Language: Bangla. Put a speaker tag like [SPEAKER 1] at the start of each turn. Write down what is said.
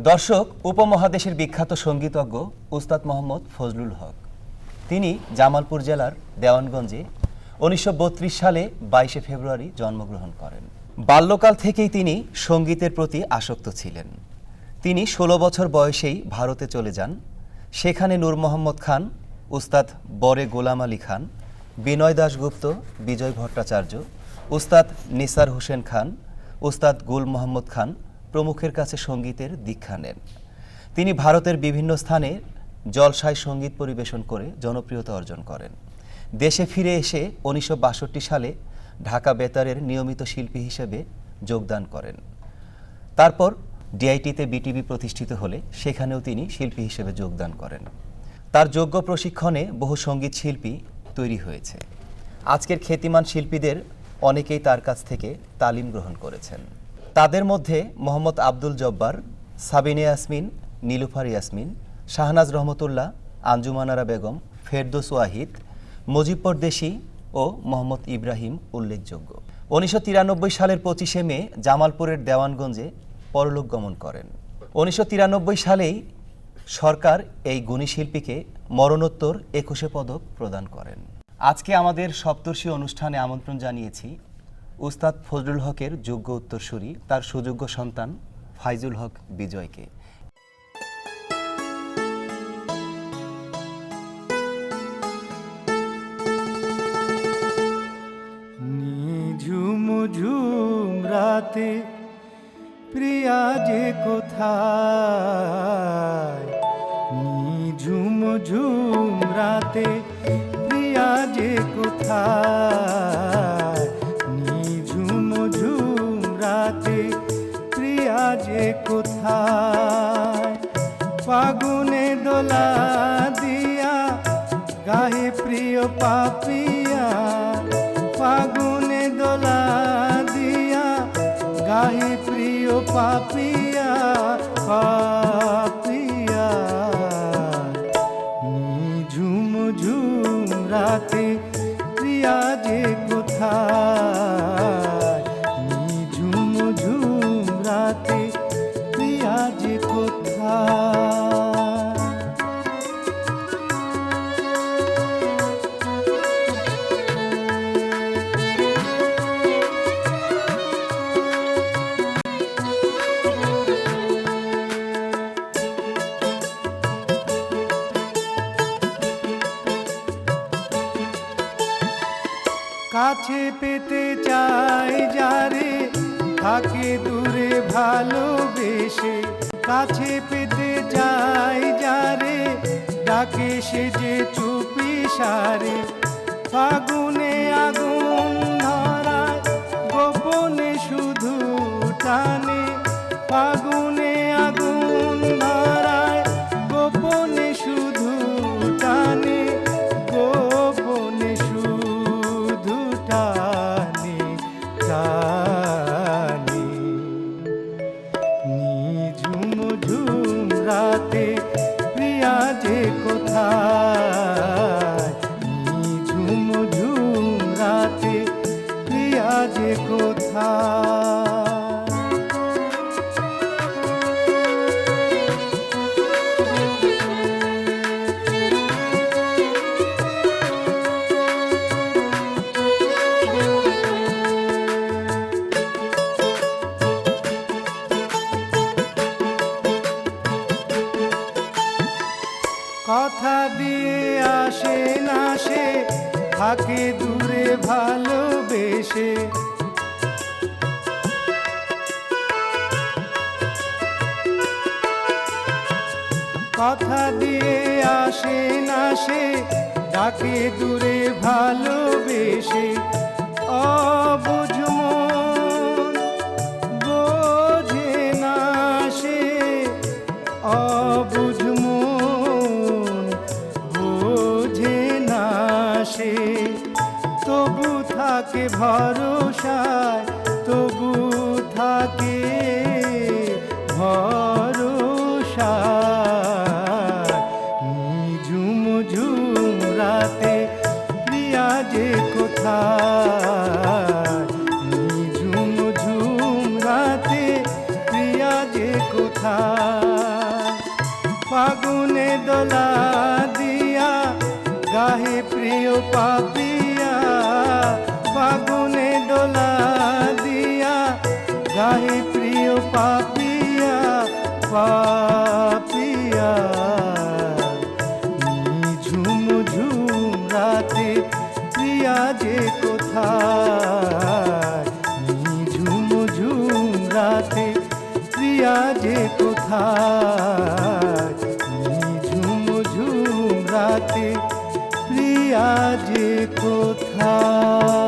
[SPEAKER 1] দর্শক, উপমহাদেশের বিখ্যাত সঙ্গীতজ্ঞ উস্তাদ মোহাম্মদ ফজলুল হক। তিনি জামালপুর জেলার দেওয়ানগঞ্জে ১৯৩২ সালে ২২ ফেব্রুয়ারি জন্মগ্রহণ করেন। বাল্যকাল থেকেই তিনি সঙ্গীতের প্রতি আসক্ত ছিলেন। তিনি ১৬ বছর বয়সেই ভারতে চলে যান। সেখানে নূর মোহাম্মদ খান, উস্তাদ বরে গোলাম আলী খান, বিনয় দাশগুপ্ত, বিজয় ভট্টাচার্য, উস্তাদ নিসার হোসেন খান, উস্তাদ গুল মোহাম্মদ খান প্রমুখের কাছে সঙ্গীতের দীক্ষা নেন। তিনি ভারতের বিভিন্ন স্থানে জলসায় সঙ্গীত পরিবেশন করে জনপ্রিয়তা অর্জন করেন। দেশে ফিরে এসে ১৯৬২ সালে ঢাকা বেতারের নিয়মিত শিল্পী হিসেবে যোগদান করেন। তারপর ডিআইটিতে বিটিভি প্রতিষ্ঠিত হলে সেখানেও তিনি শিল্পী হিসেবে যোগদান করেন। তার যোগ্য প্রশিক্ষণে বহু সঙ্গীত শিল্পী তৈরি হয়েছে। আজকের খ্যাতিমান শিল্পীদের অনেকেই তার কাছ থেকে তালিম গ্রহণ করেছেন। তাদের মধ্যে মোহাম্মদ আব্দুল জব্বার, সাবিনা ইয়াসমিন, নীলুফার ইয়াসমিন, শাহনাজ রহমতুল্লাহ, আঞ্জুমানারা বেগম, ফেরদৌস ওয়াহিদ, মুজিব পরদেশী ও মোহাম্মদ ইব্রাহিম উল্লেখযোগ্য। ১৯৯৩ সালের ২৫শে মে জামালপুরের দেওয়ানগঞ্জে পরলোক গমন করেন। ১৯৯৩ সালেই সরকার এই গুণী শিল্পীকে মরণোত্তর ২১শে পদক প্রদান করেন। আজকে আমাদের সপ্তর্ষি অনুষ্ঠানে আমন্ত্রণ জানিয়েছি উস্তাদ ফজলুল হকের যোগ্য উত্তরসূরি, তার সুযোগ্য সন্তান ফাইজুল হক বিজয়কে।
[SPEAKER 2] নিঝুম ঝুম রাতে প্রিয়া যে কোথায়, নিঝুম ঝুম রাতে প্রিয়া যে কোথায়, নিঝুম ঝুম রাতে প্রিয়া যে কোথায়, ফাগুনে দোলা দিয়া গাহে প্রিয় পাপিয়া, ফাগুনে দোলা দিয়া গাহে প্রিয় পাপিয়া, পাপিয়া। নিঝুম ঝুম রাতে প্রিয়া যে কোথায়, নিঝুম ঝুম রাতে প্রিয়া যে কোথায়। কাছে পেতে চাই যারে থাকে দূরে ভালোবেসে, কাছে পেতে চাই যারে ডাকে সে যে চুপি সারে, ফাগুনে আগুন ধরায় গোপনে শুধু টানে, ফাগুনে আগুন ধরায় গোপনে শুধু টানে, গোপনে শুধু টানে টানে। নিঝুম ঝুম রাতে প্রিয়া যে কোথায়, নিঝুম ঝুম রাতে প্রিয়া যে কোথায়। কথা দিয়ে আসে না সে থাকে দূরে ভালোবেসে, কথা দিয়ে আসে না সে ডাকে দূরে ভালোবেসে, অবুঝ মন বোঝে না সে, অবুঝ মন বোঝে না সে, তবু থাকে ভরসায়, তবু থাকে ভরসায়। নিঝুম ঝুম রাতে প্রিয়া যে কোথায়, নিঝুম ঝুম রাতে প্রিয়া যে কোথায়। ফাগুনে দোলা দিয়া গাহে প্রিয় পাপিয়া, ফাগুনে দোলা দিয়া গাহে প্রিয় পাপিয়া, পাপিয়া। ঝুম ঝুম রাতে প্রিয়া যে কোথায়, ঝুম ঝুম রাতে প্রিয়া যে কোথায়, ঝুম ঝুম রাতে প্রিয়া যে কোথায়।